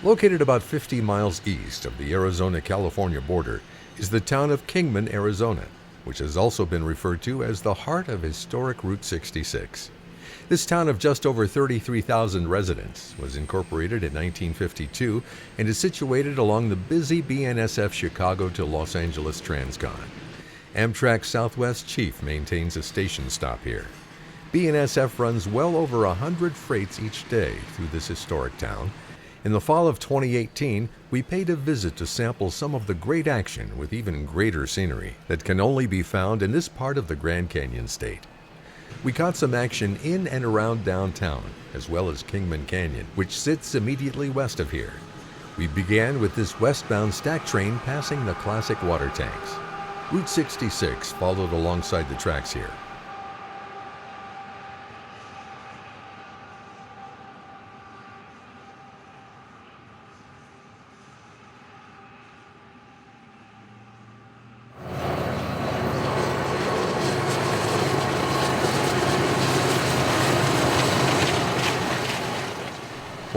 Located about 50 miles east of the Arizona-California border is the town of Kingman, Arizona, which has also been referred to as the heart of historic Route 66. This town of just over 33,000 residents was incorporated in 1952 and is situated along the busy BNSF Chicago to Los Angeles Transcon. Amtrak Southwest Chief maintains a station stop here. BNSF runs well over 100 freights each day through this historic town. In the fall of 2018, we paid a visit to sample some of the great action with even greater scenery that can only be found in this part of the Grand Canyon State. We caught some action in and around downtown, as well as Kingman Canyon, which sits immediately west of here. We began with this westbound stack train passing the classic water tanks. Route 66 followed alongside the tracks here.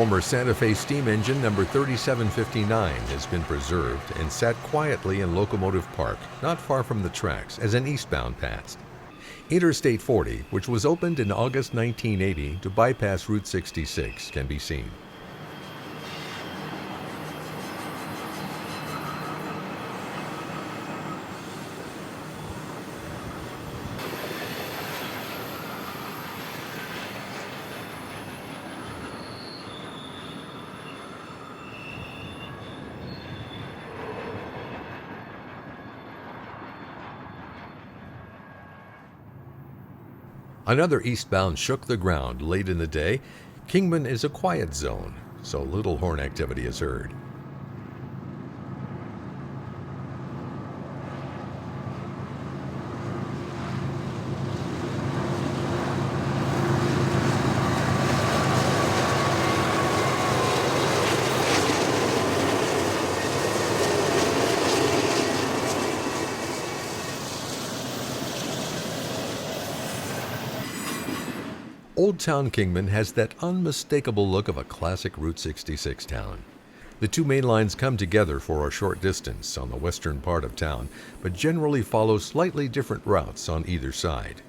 Former Santa Fe steam engine number 3759 has been preserved and sat quietly in Locomotive Park, not far from the tracks, as an eastbound passed. Interstate 40, which was opened in August 1980 to bypass Route 66, can be seen. Another eastbound shook the ground late in the day. Kingman is a quiet zone, so little horn activity is heard. Old Town Kingman has that unmistakable look of a classic Route 66 town. The two main lines come together for a short distance on the western part of town, but generally follow slightly different routes on either side.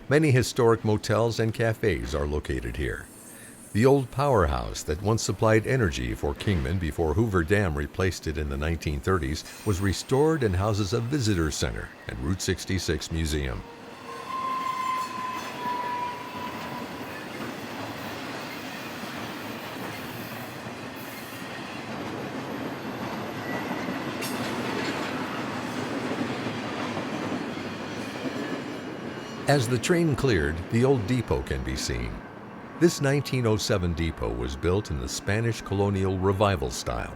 Many historic motels and cafes are located here. The old powerhouse that once supplied energy for Kingman before Hoover Dam replaced it in the 1930s was restored and houses a visitor center and Route 66 museum. As the train cleared, the old depot can be seen. This 1907 depot was built in the Spanish colonial revival style.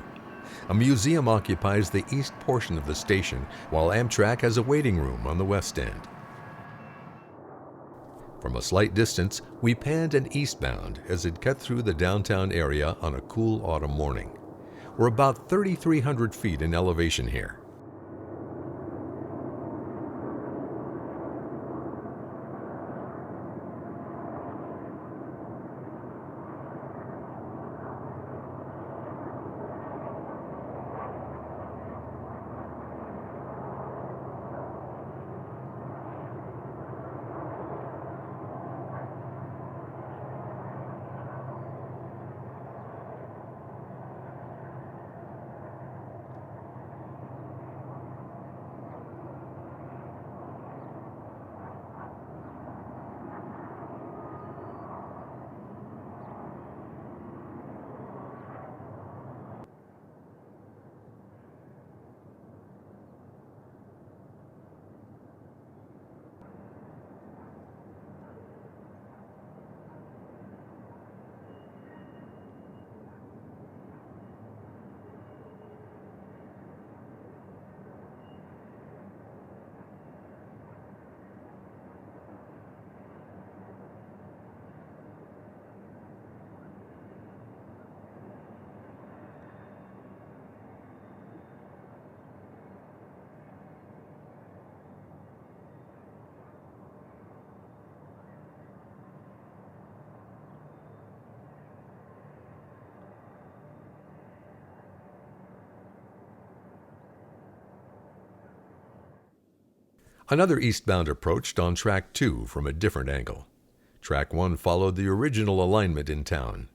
A museum occupies the east portion of the station, while Amtrak has a waiting room on the west end. From a slight distance, we panned an eastbound as it cut through the downtown area on a cool autumn morning. We're about 3,300 feet in elevation here. Another eastbound approached on Track 2 from a different angle. Track 1 followed the original alignment in town.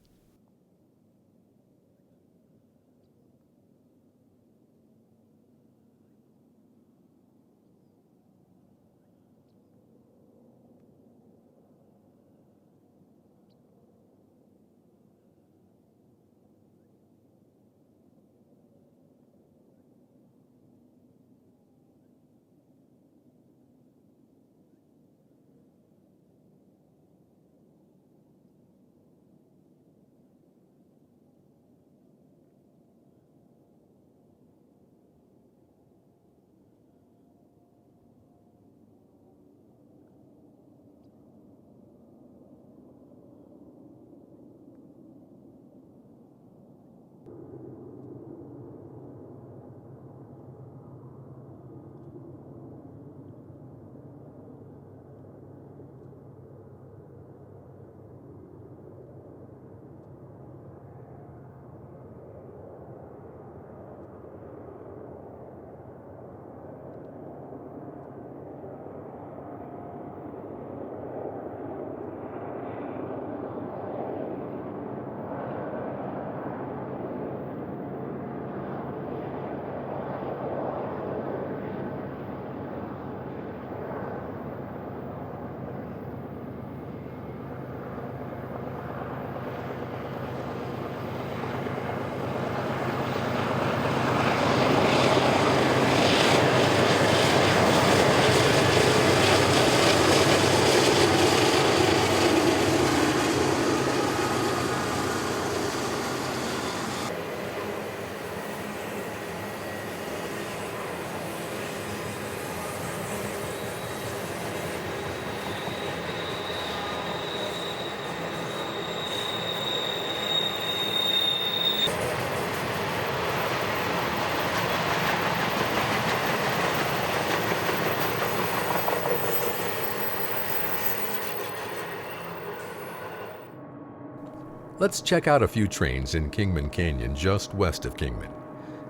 Let's check out a few trains in Kingman Canyon just west of Kingman.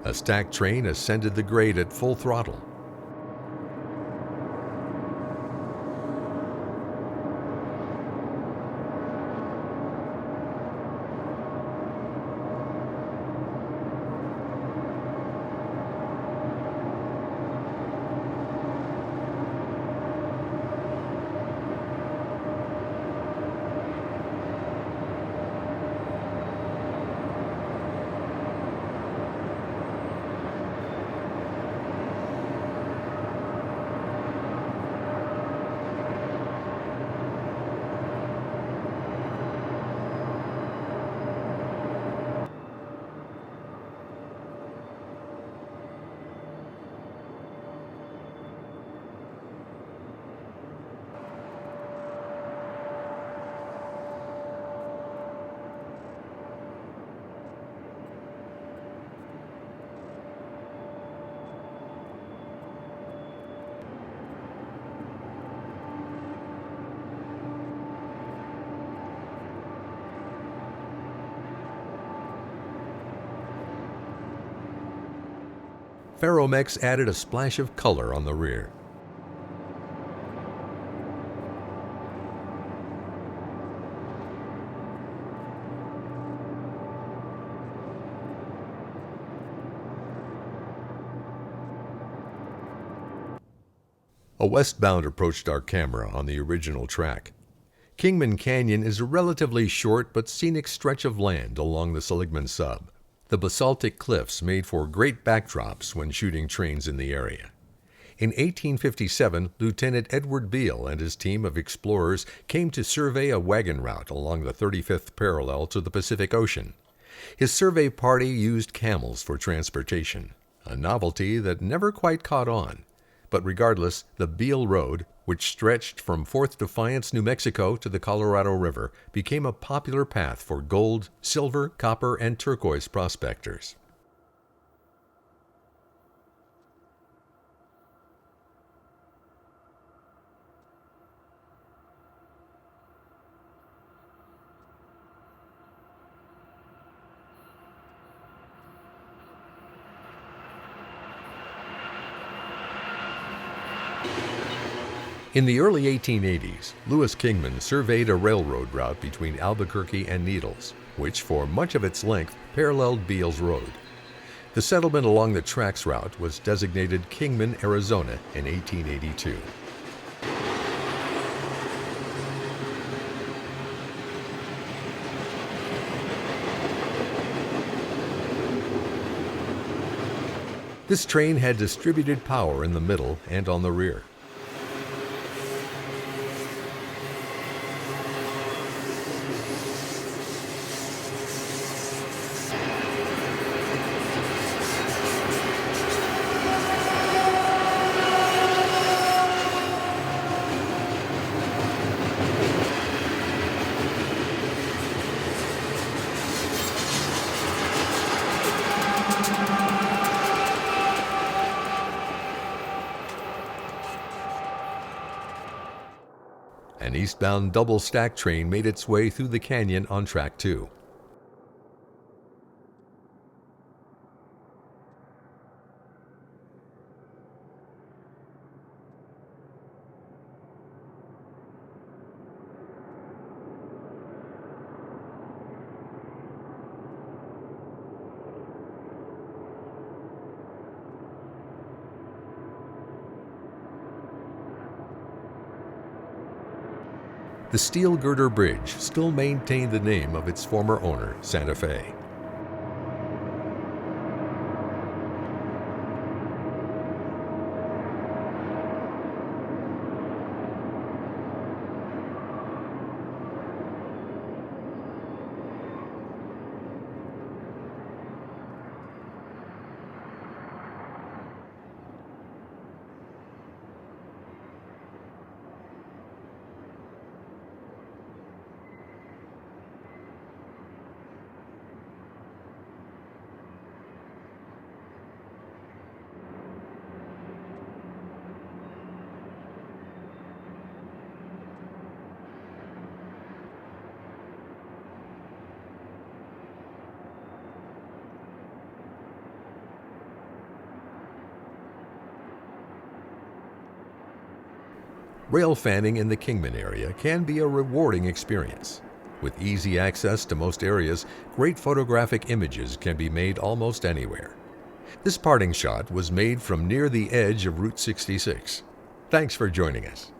A stacked train ascended the grade at full throttle. Ferromex added a splash of color on the rear. A westbound approached our camera on the original track. Kingman Canyon is a relatively short but scenic stretch of land along the Seligman Sub. The basaltic cliffs made for great backdrops when shooting trains in the area. In 1857, Lieutenant Edward Beale and his team of explorers came to survey a wagon route along the 35th parallel to the Pacific Ocean. His survey party used camels for transportation, a novelty that never quite caught on. But regardless, the Beale Road, which stretched from Fourth Defiance, New Mexico to the Colorado River, became a popular path for gold, silver, copper, and turquoise prospectors. In the early 1880s, Louis Kingman surveyed a railroad route between Albuquerque and Needles, which for much of its length paralleled Beals Road. The settlement along the tracks route was designated Kingman, Arizona in 1882. This train had distributed power in the middle and on the rear. An eastbound double-stack train made its way through the canyon on Track 2. The steel girder bridge still maintained the name of its former owner, Santa Fe. Railfanning in the Kingman area can be a rewarding experience. With easy access to most areas, great photographic images can be made almost anywhere. This parting shot was made from near the edge of Route 66. Thanks for joining us.